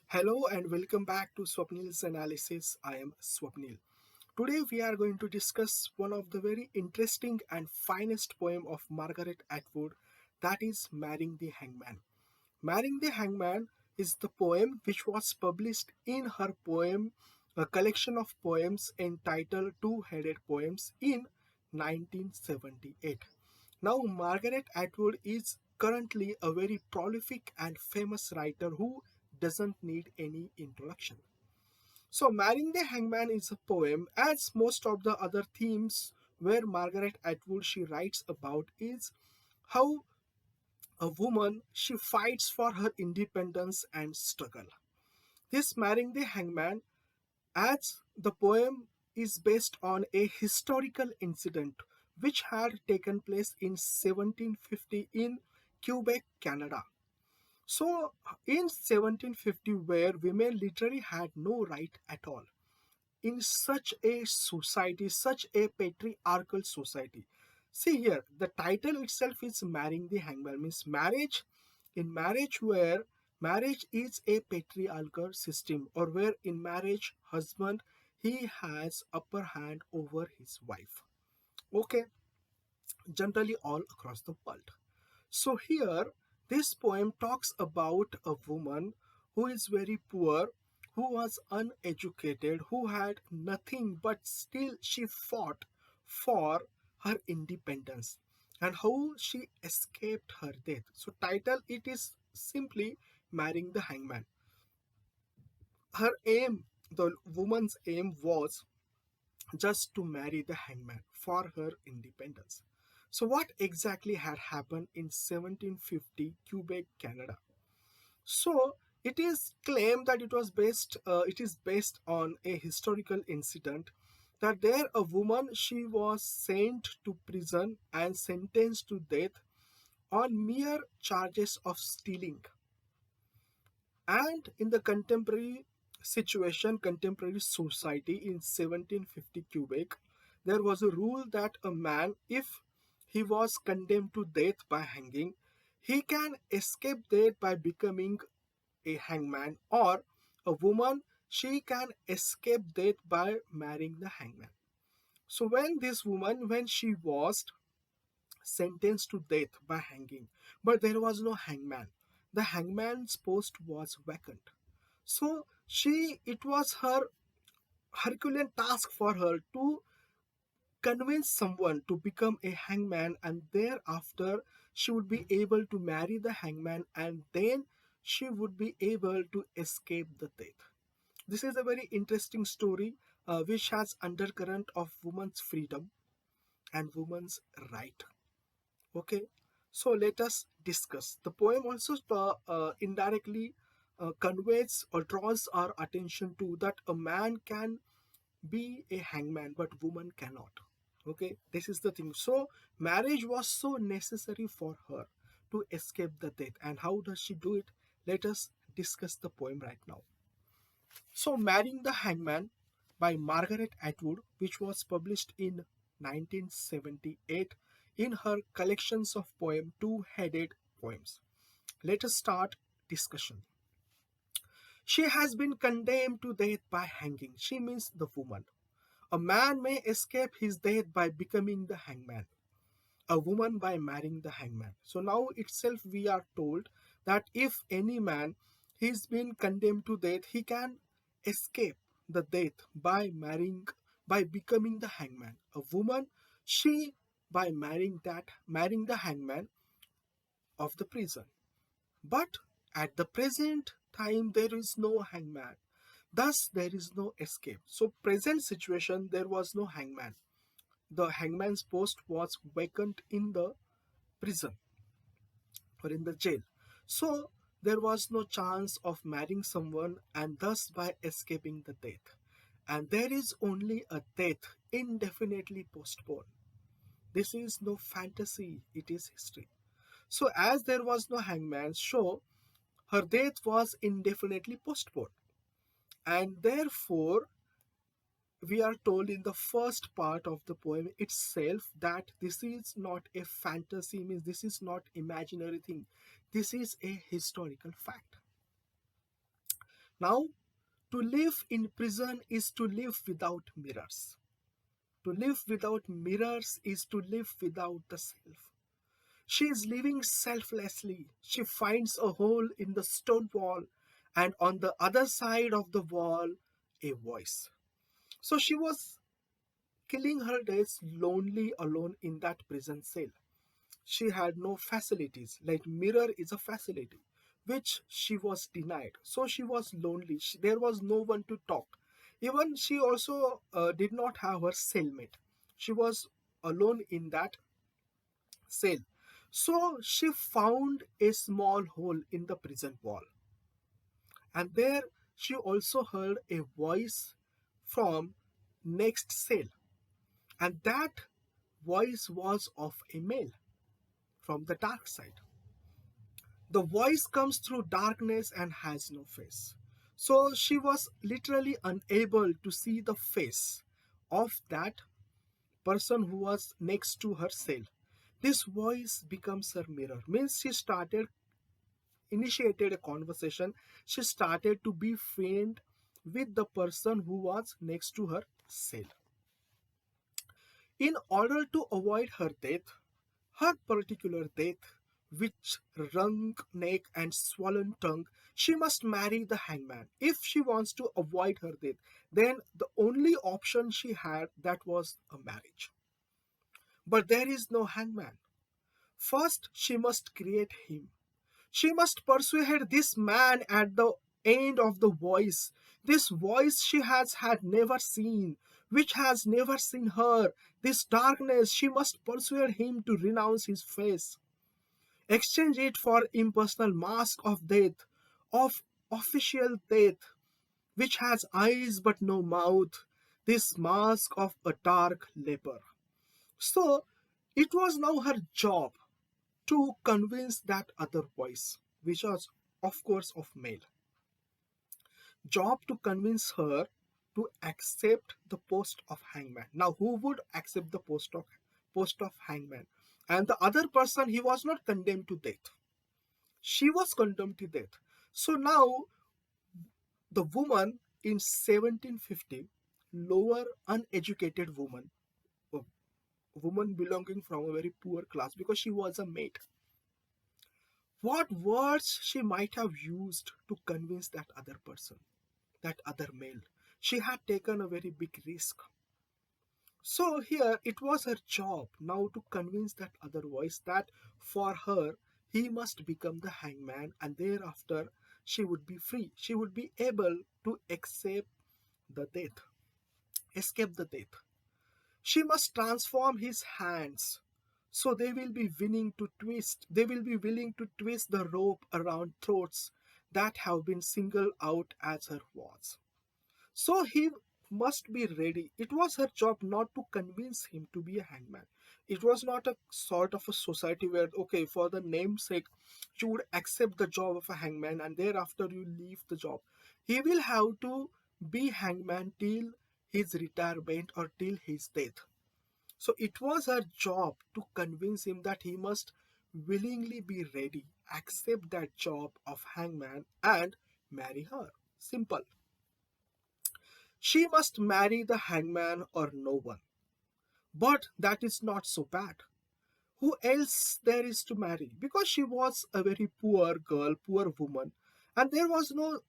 Hello and welcome back to Swapnil's analysis. I am Swapnil. Today we are going to discuss one of the very interesting and finest poem of Margaret Atwood, that is Marrying the Hangman. Marrying the Hangman is the poem which was published in her poem, a collection of poems entitled Two-Headed Poems in 1978. Now, Margaret Atwood is currently a very prolific and famous writer who doesn't need any introduction. So, Marrying the Hangman is a poem, as most of the other themes where Margaret Atwood she writes about is how a woman she fights for her independence and struggle. This Marrying the Hangman, as the poem is based on a historical incident which had taken place in 1750 in Quebec, Canada. So, in 1750, where women literally had no right at all, in such a society, such a patriarchal society. See here, the title itself is Marrying the Hangman, means marriage. In marriage, where marriage is a patriarchal system, or where in marriage, husband he has upper hand over his wife. Okay, generally all across the world. So here, this poem talks about a woman who is very poor, who was uneducated, who had nothing, but still she fought for her independence and how she escaped her death. So title it is simply Marrying the Hangman. Her aim, the woman's aim was just to marry the hangman for her independence. So, what exactly had happened in 1750 Quebec, Canada? So, it is claimed that it is based on a historical incident that there a woman she was sent to prison and sentenced to death on mere charges of stealing. And in the contemporary society in 1750 Quebec, there was a rule that a man, if he was condemned to death by hanging, he can escape death by becoming a hangman, or a woman, she can escape death by marrying the hangman. So when this woman, when she was sentenced to death by hanging, but there was no hangman, the hangman's post was vacant. So it was her Herculean task for her to convince someone to become a hangman, and thereafter she would be able to marry the hangman, and then she would be able to escape the death. This is a very interesting story which has undercurrent of woman's freedom and woman's right. Okay, so let us discuss. The poem also indirectly conveys or draws our attention to that a man can be a hangman but woman cannot. Okay, this is the thing. So marriage was so necessary for her to escape the death. And how does she do it? Let us discuss the poem right now. So Marrying the Hangman by Margaret Atwood, which was published in 1978 in her collections of poem Two-Headed Poems. Let us start discussion. She has been condemned to death by hanging. She means the woman. A man may escape his death by becoming the hangman, a woman by marrying the hangman. So now itself we are told that if any man he's been condemned to death, he can escape the death by becoming the hangman. A woman, she by marrying the hangman of the prison. But at the present time there is no hangman. Thus there is no escape. So present situation there was no hangman. The hangman's post was vacant in the prison or in the jail. So there was no chance of marrying someone and thus by escaping the death. And there is only a death indefinitely postponed. This is no fantasy, it is history. So as there was no hangman, so her death was indefinitely postponed. And therefore, we are told in the first part of the poem itself that this is not a fantasy, means this is not imaginary thing, this is a historical fact. Now, to live in prison is to live without mirrors. To live without mirrors is to live without the self. She is living selflessly. She finds a hole in the stone wall, and on the other side of the wall, a voice. So she was killing her days lonely alone in that prison cell. She had no facilities, like mirror is a facility, which she was denied. So she was lonely. There was no one to talk. Even she also did not have her cellmate. She was alone in that cell. So she found a small hole in the prison wall. And there she also heard a voice from next cell. And that voice was of a male from the dark side. The voice comes through darkness and has no face. So she was literally unable to see the face of that person who was next to her cell. This voice becomes her mirror. Means she initiated a conversation. She started to be friend with the person who was next to her cell. In order to avoid her particular death, which wrung neck and swollen tongue, she must marry the hangman. If she wants to avoid her death, then the only option she had that was a marriage. But there is no hangman. First, she must create him. She must persuade this man at the end of the voice. This voice she has had never seen, which has never seen her. This darkness, she must persuade him to renounce his face. Exchange it for impersonal mask of death, of official death, which has eyes but no mouth. This mask of a dark leper. So it was now her job to convince that other voice, which was of course of male, job to convince her to accept the post of hangman. Now who would accept the post of hangman? And the other person, he was not condemned to death. She was condemned to death. So now the woman in 1750, lower uneducated woman, a woman belonging from a very poor class because she was a maid, what words she might have used to convince that other person, that other male. She had taken a very big risk. So here it was her job now to convince that other voice that for her he must become the hangman, and thereafter she would be free. She would be able to accept the death, escape the death. She must transform his hands. So they will be willing to twist the rope around throats that have been singled out as her was. So he must be ready. It was her job not to convince him to be a hangman. It was not a sort of a society where, okay, for the namesake, you would accept the job of a hangman and thereafter you leave the job. He will have to be hangman till his retirement or till his death. So it was her job to convince him that he must willingly be ready, accept that job of hangman and marry her. Simple. She must marry the hangman or no one. But that is not so bad. Who else there is to marry? Because she was a very poor girl, poor woman, and there was no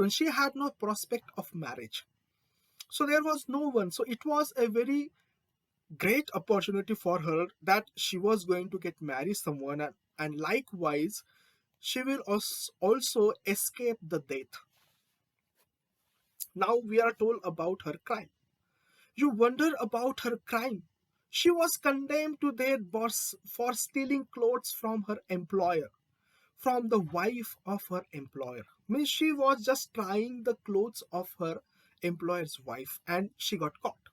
she had no prospect of marriage. So there was no one. So it was a very great opportunity for her that she was going to get married someone, and likewise she will also escape the death. Now we are told about her crime. You wonder about her crime. She was condemned to death for stealing clothes from her employer, from the wife of her employer. Means she was just trying the clothes of her employer's wife and she got caught.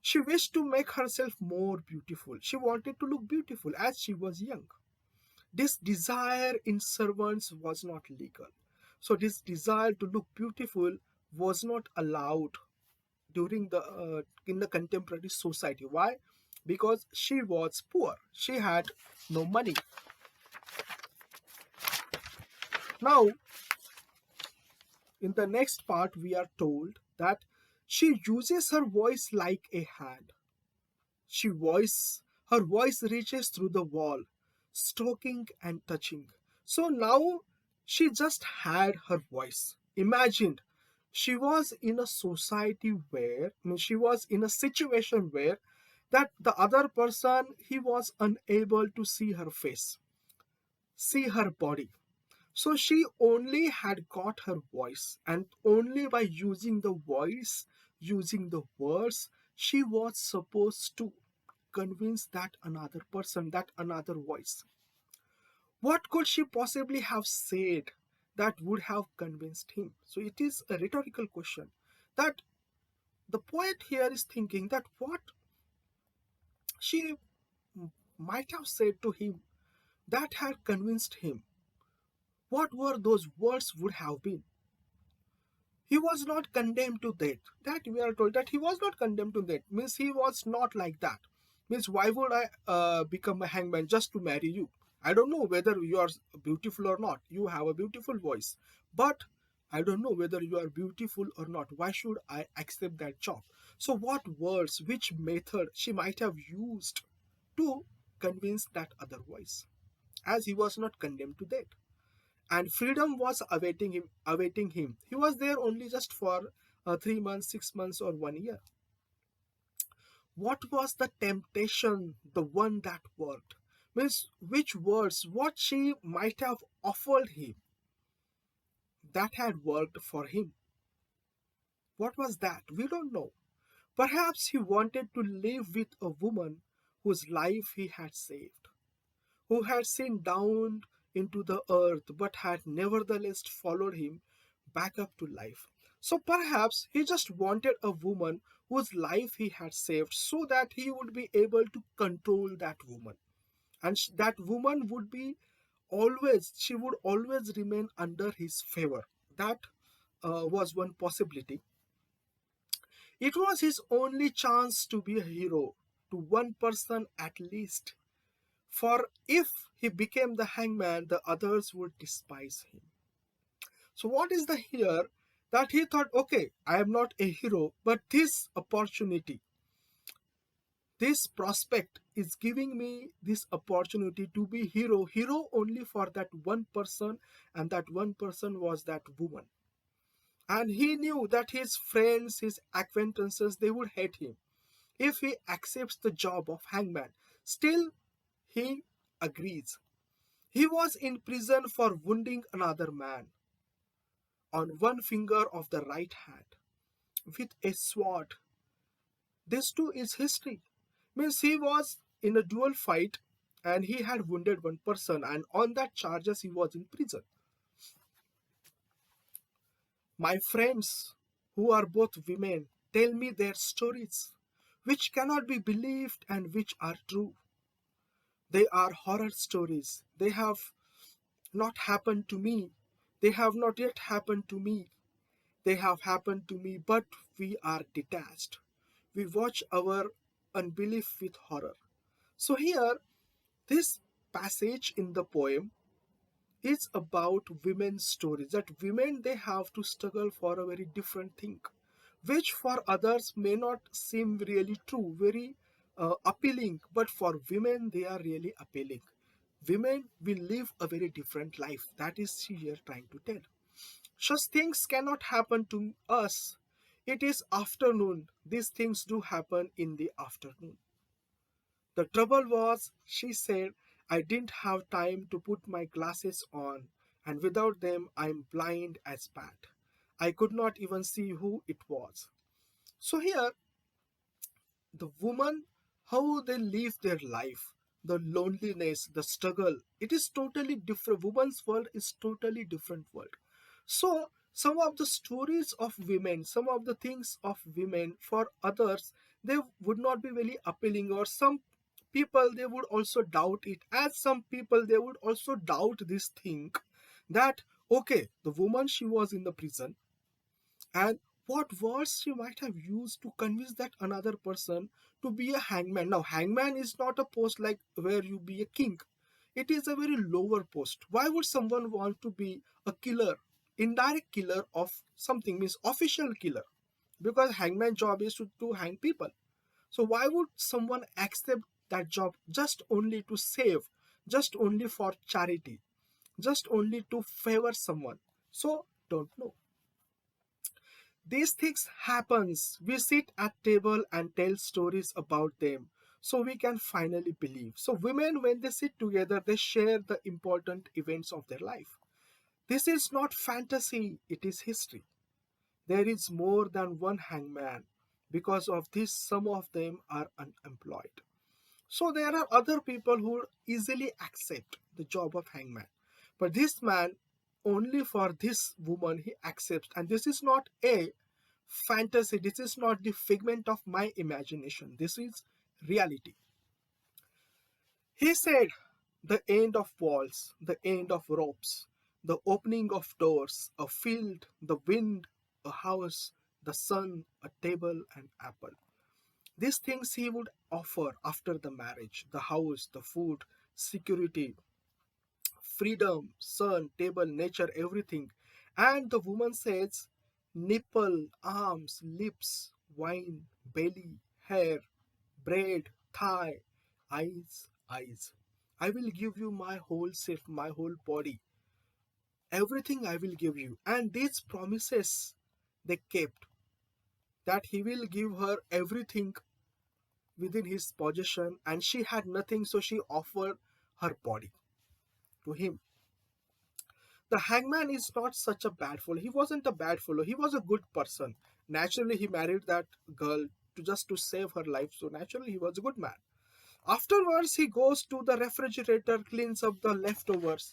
She wished to make herself more beautiful. She wanted to look beautiful as she was young. This desire in servants was not legal. So this desire to look beautiful was not allowed during the in the contemporary society. Why? Because she was poor. She had no money. Now In the next part, we are told that she uses her voice like a hand. Her voice reaches through the wall, stroking and touching. So now she just had her voice. Imagine she was in a society where, I mean, she was in a situation where that the other person, he was unable to see her face, see her body. So she only had got her voice, and only by using the voice, using the words, she was supposed to convince that another person, that another voice. What could she possibly have said that would have convinced him? So it is a rhetorical question that the poet here is thinking that what she might have said to him that had convinced him. What were those words would have been? He was not condemned to death. That we are told that he was not condemned to death. Means he was not like that. Means why would I become a hangman just to marry you? I don't know whether you are beautiful or not. You have a beautiful voice. But I don't know whether you are beautiful or not. Why should I accept that job? So what words, which method she might have used to convince that other voice? As he was not condemned to death and freedom was awaiting him. He was there only just for 3 months, 6 months, or 1 year. What was the temptation, the one that worked? Means which words, what she might have offered him that had worked for him? What was that? We don't know. Perhaps he wanted to live with a woman whose life he had saved, who had seen down into the earth but had nevertheless followed him back up to life. So perhaps he just wanted a woman whose life he had saved so that he would be able to control that woman. And that woman would be always, she would always remain under his favor. That was one possibility. It was his only chance to be a hero to one person at least. For if he became the hangman, the others would despise him. So, what is the here that he thought, okay, I am not a hero, but this opportunity, this prospect is giving me this opportunity to be hero only for that one person, and that one person was that woman. And he knew that his friends, his acquaintances, they would hate him if he accepts the job of hangman. Still, he agrees. He was in prison for wounding another man on one finger of the right hand with a sword. This too is history. Means he was in a duel fight and he had wounded one person, and on that charges he was in prison. My friends, who are both women, tell me their stories, which cannot be believed and which are true. They are horror stories. They have not happened to me. They have not yet happened to me. They have happened to me, but we are detached. We watch our unbelief with horror. So, here, this passage in the poem is about women's stories, that women they have to struggle for a very different thing, which for others may not seem really true, very appealing, but for women they are really appealing. Women will live a very different life. That is she here trying to tell. Such things cannot happen to us. It is afternoon. These things do happen in the afternoon. The trouble was, she said, I didn't have time to put my glasses on, and without them I'm blind as bat. I could not even see who it was. So here, the woman, how they live their life, the loneliness, the struggle, it is totally different. Woman's world is totally different world. So some of the stories of women, some of the things of women for others, they would not be very appealing, or some people they would also doubt it, as some people they would also doubt this thing that okay, the woman she was in the prison, and what words she might have used to convince that another person to be a hangman. Now hangman is not a post like where you be a king. It is a very lower post. Why would someone want to be a killer indirect killer of something, means official killer, because hangman job is to hang people. So why would someone accept that job just only to save, just only for charity, just only to favor someone? So don't know. These things happens. We sit at table and tell stories about them so we can finally believe. So women, when they sit together, they share the important events of their life. This is not fantasy, it is history. There is more than one hangman. Because of this, some of them are unemployed. So there are other people who easily accept the job of hangman. But this man, only for this woman, he accepts. And this is not a fantasy. This is not the figment of my imagination. This is reality. He said, the end of walls, the end of ropes, the opening of doors, a field, the wind, a house, the sun, a table, and apple. These things he would offer after the marriage: the house, the food, security, freedom, sun, table, nature, everything. And the woman says, nipple, arms, lips, wine, belly, hair, bread, thigh, eyes. I will give you my whole self, my whole body. Everything I will give you. And these promises they kept, that he will give her everything within his possession, and she had nothing, so she offered her body to him. The hangman is not such a bad fellow. He wasn't a bad fellow. He was a good person. Naturally, he married that girl to just to save her life. So naturally, he was a good man. Afterwards, he goes to the refrigerator, cleans up the leftovers.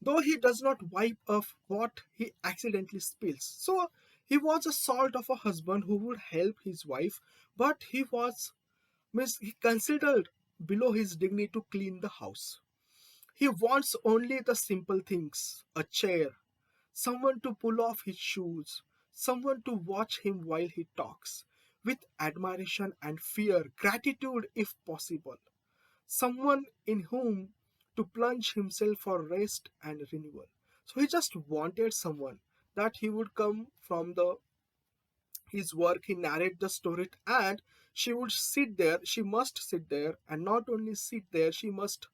Though he does not wipe off what he accidentally spills. So he was a sort of a husband who would help his wife, but he was, means he considered below his dignity to clean the house. He wants only the simple things: a chair, someone to pull off his shoes, someone to watch him while he talks, with admiration and fear, gratitude if possible, someone in whom to plunge himself for rest and renewal. So he just wanted someone that he would come from the his work, he narrate the story, and she would sit there, she must sit there, and not only sit there, she must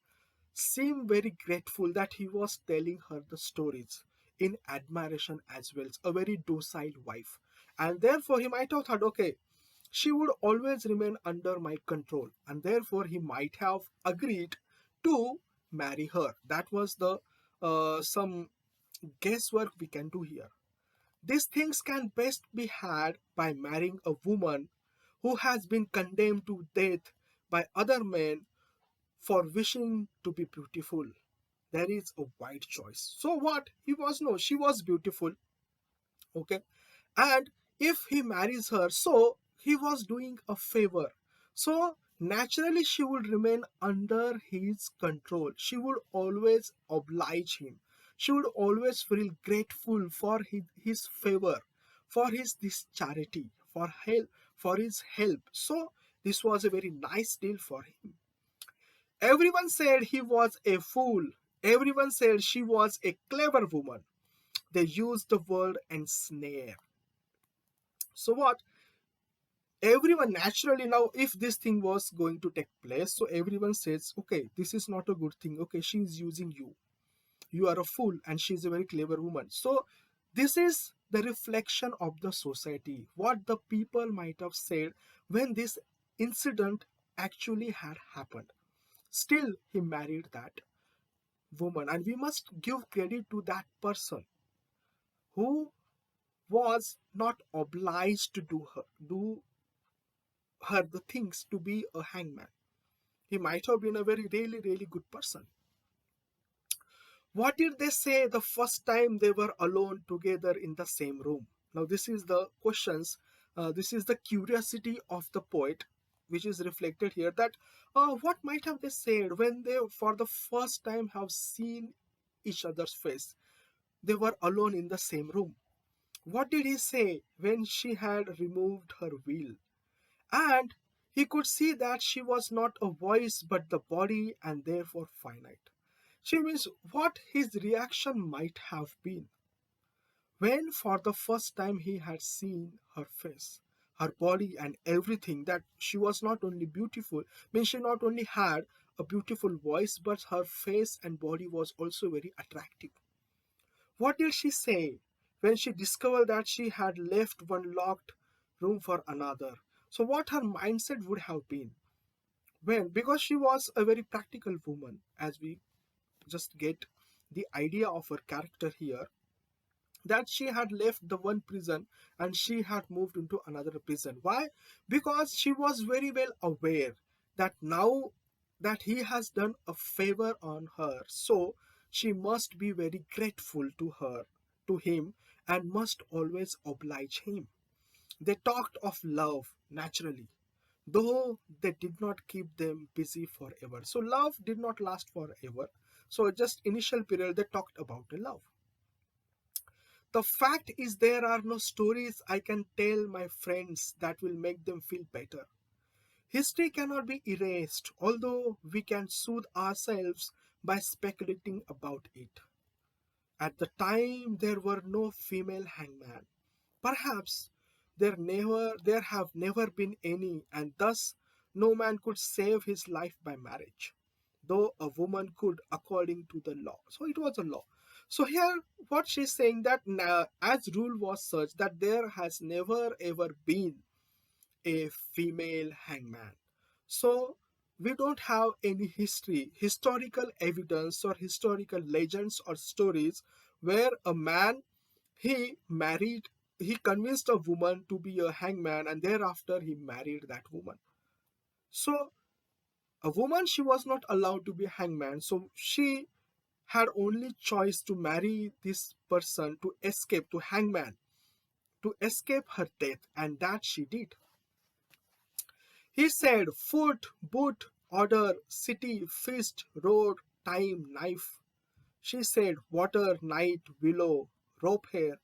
seem very grateful that he was telling her the stories in admiration as well. A very docile wife. And therefore, he might have thought, okay, she would always remain under my control, and therefore, he might have agreed to marry her. That was the some guesswork we can do here. These things can best be had by marrying a woman who has been condemned to death by other men for wishing to be beautiful. There is a wide choice. So what? He was no, she was beautiful. Okay. And if he marries her, so he was doing a favor. So naturally she would remain under his control. She would always oblige him. She would always feel grateful for his favor, for his this charity, for help, for his help. So this was a very nice deal for him. Everyone said he was a fool. Everyone said she was a clever woman. They used the word ensnare. So what? Everyone naturally now, if this thing was going to take place, so everyone says, okay, this is not a good thing. Okay, she is using you. You are a fool, and she is a very clever woman. So this is the reflection of the society. What the people might have said when this incident actually had happened. Still, he married that woman, and we must give credit to that person who was not obliged to do her the things to be a hangman. He might have been a very really good person. What did they say the first time they were alone together in the same room? Now this is the questions, this is the curiosity of the poet, which is reflected here, that what might have they said when they for the first time have seen each other's face? They were alone in the same room. What did he say when she had removed her veil? And he could see that she was not a voice but the body, and therefore finite. She means what his reaction might have been when for the first time he had seen her face, her body, and everything. That she was not only beautiful, means she not only had a beautiful voice, but her face and body was also very attractive. What did she say when she discovered that she had left one locked room for another? So, what her mindset would have been when, because she was a very practical woman, as we just get the idea of her character here, that she had left the one prison and she had moved into another prison. Why? Because she was very well aware that now that he has done a favor on her, so she must be very grateful to him, and must always oblige him. They talked of love naturally, though they did not keep them busy forever. So love did not last forever. So just initial period they talked about the love. The fact is, there are no stories I can tell my friends that will make them feel better. History cannot be erased, although we can soothe ourselves by speculating about it. At the time, there were no female hangman. Perhaps there have never been any, and thus no man could save his life by marriage, though a woman could according to the law. So it was a law. So here what she's saying, that as rule was such that there has never ever been a female hangman. So we don't have any historical evidence or historical legends or stories where a man, he married, he convinced a woman to be a hangman and thereafter he married that woman. So a woman, she was not allowed to be hangman, so she had only choice to marry this person to escape, to hangman, to escape her death, and that she did. He said, foot, boot, order, city, feast, road, time, knife. She said, water, night, willow, rope hair,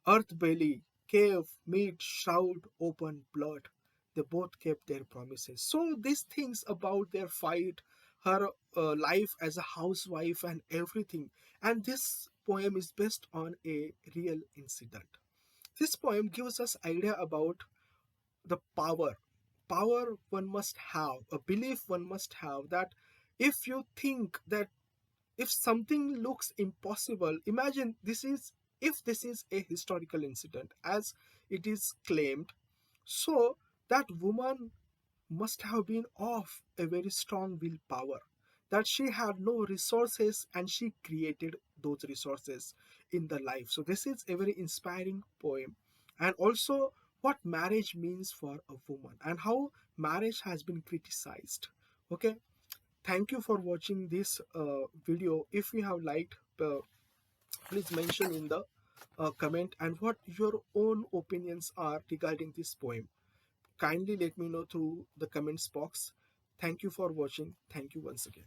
earth belly, cave, meat, shroud, open, blood. They both kept their promises. So these things about their fight, her life as a housewife and everything. And this poem is based on a real incident. This poem gives us idea about the power one must have, a belief one must have, that if you think that if something looks impossible, imagine this is, if this is a historical incident as it is claimed, so that woman must have been of a very strong willpower, that she had no resources and she created those resources in the life. So this is a very inspiring poem, and also what marriage means for a woman and how marriage has been criticized. Okay, thank you for watching this video. If you have liked, please mention in the comment and what your own opinions are regarding this poem. Kindly let me know through the comments box. Thank you for watching. Thank you once again.